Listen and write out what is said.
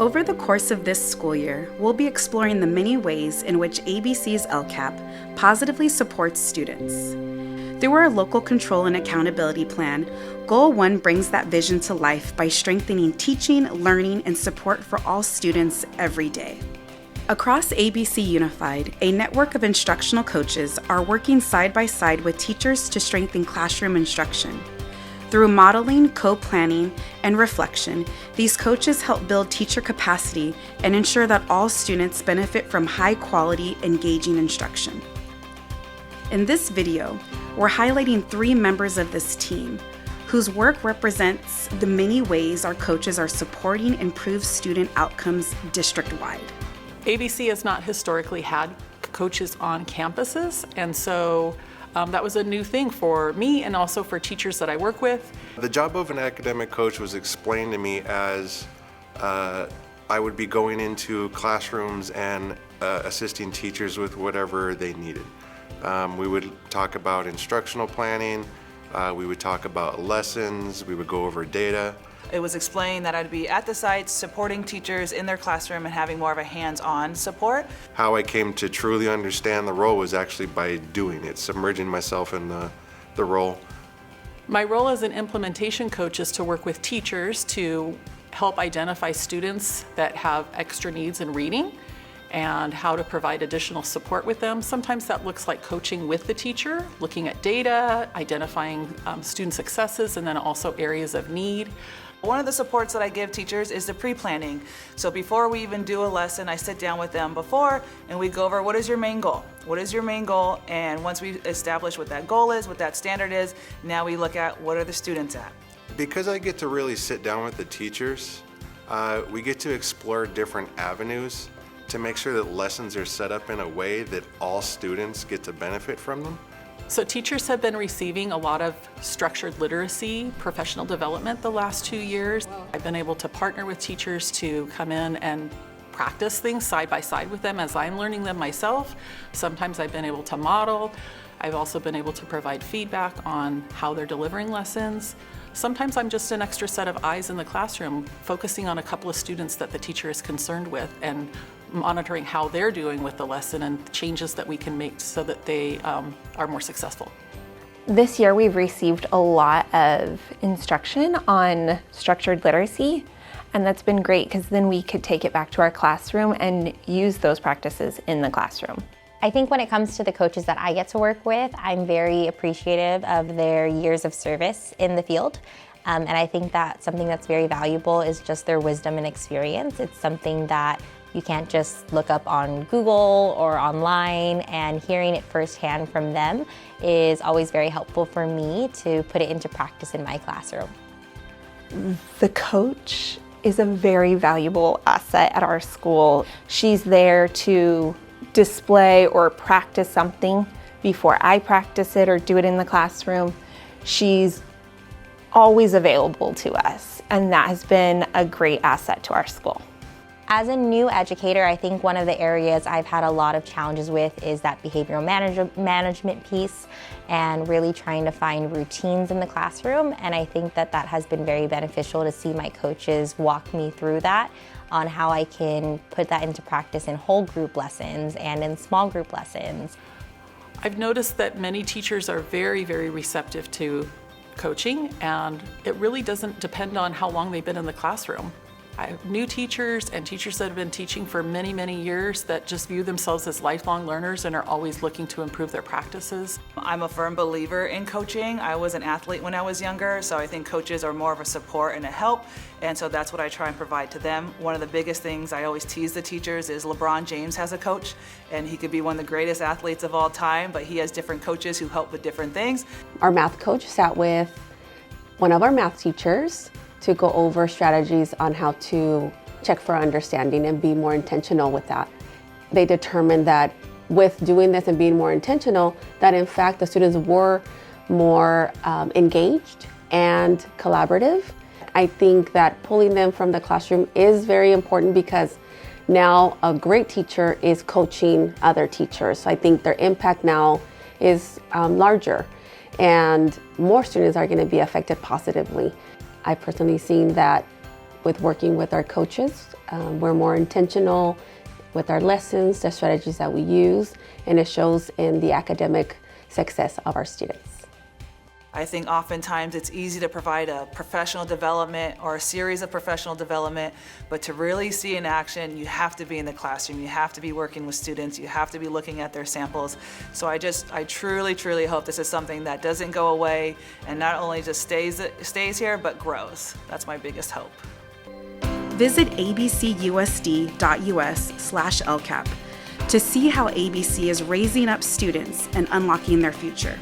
Over the course of this school year, we'll be exploring the many ways in which ABC's LCAP positively supports students. Through our local control and accountability plan, Goal 1 brings that vision to life by strengthening teaching, learning, and support for all students every day. Across ABC Unified, a network of instructional coaches are working side by side with teachers to strengthen classroom instruction. Through modeling, co-planning, and reflection, these coaches help build teacher capacity and ensure that all students benefit from high-quality, engaging instruction. In this video, we're highlighting 3 members of this team, whose work represents the many ways our coaches are supporting improved student outcomes district-wide. ABC has not historically had coaches on campuses, and so that was a new thing for me and also for teachers that I work with. The job of an academic coach was explained to me as I would be going into classrooms and assisting teachers with whatever they needed. We would talk about instructional planning, we would talk about lessons, we would go over data. It was explained that I'd be at the sites supporting teachers in their classroom and having more of a hands-on support. How I came to truly understand the role was actually by doing it, submerging myself in the role. My role as an implementation coach is to work with teachers to help identify students that have extra needs in reading and how to provide additional support with them. Sometimes that looks like coaching with the teacher, looking at data, identifying student successes, and then also areas of need. One of the supports that I give teachers is the pre-planning. So before we even do a lesson, I sit down with them before and we go over what is your main goal? What is your main goal? And once we establish what that goal is, what that standard is, now we look at what are the students at. Because I get to really sit down with the teachers, we get to explore different avenues to make sure that lessons are set up in a way that all students get to benefit from them. So teachers have been receiving a lot of structured literacy, professional development the last 2 years. I've been able to partner with teachers to come in and practice things side by side with them as I'm learning them myself. Sometimes I've been able to model. I've also been able to provide feedback on how they're delivering lessons. Sometimes I'm just an extra set of eyes in the classroom, focusing on a couple of students that the teacher is concerned with and monitoring how they're doing with the lesson and changes that we can make so that they are more successful. This year we've received a lot of instruction on structured literacy, and that's been great because then we could take it back to our classroom and use those practices in the classroom. I think when it comes to the coaches that I get to work with, I'm very appreciative of their years of service in the field. And I think that something that's very valuable is just their wisdom and experience. It's something that you can't just look up on Google or online, and hearing it firsthand from them is always very helpful for me to put it into practice in my classroom. The coach is a very valuable asset at our school. She's there to display or practice something before I practice it or do it in the classroom. She's always available to us, and that has been a great asset to our school. As a new educator, I think one of the areas I've had a lot of challenges with is that behavioral management piece and really trying to find routines in the classroom. And I think that that has been very beneficial to see my coaches walk me through that on how I can put that into practice in whole group lessons and in small group lessons. I've noticed that many teachers are very, very receptive to coaching, and it really doesn't depend on how long they've been in the classroom. I have new teachers and teachers that have been teaching for many, many years that just view themselves as lifelong learners and are always looking to improve their practices. I'm a firm believer in coaching. I was an athlete when I was younger, so I think coaches are more of a support and a help, and so that's what I try and provide to them. One of the biggest things I always tease the teachers is LeBron James has a coach, and he could be one of the greatest athletes of all time, but he has different coaches who help with different things. Our math coach sat with one of our math teachers to go over strategies on how to check for understanding and be more intentional with that. They determined that with doing this and being more intentional, that in fact the students were more engaged and collaborative. I think that pulling them from the classroom is very important because now a great teacher is coaching other teachers. So I think their impact now is larger and more students are going to be affected positively. I've personally seen that with working with our coaches. We're more intentional with our lessons, the strategies that we use, and it shows in the academic success of our students. I think oftentimes it's easy to provide a professional development or a series of professional development, but to really see in action, you have to be in the classroom, you have to be working with students, you have to be looking at their samples. So I truly, truly hope this is something that doesn't go away and not only just stays here, but grows. That's my biggest hope. Visit abcusd.us/LCAP to see how ABC is raising up students and unlocking their future.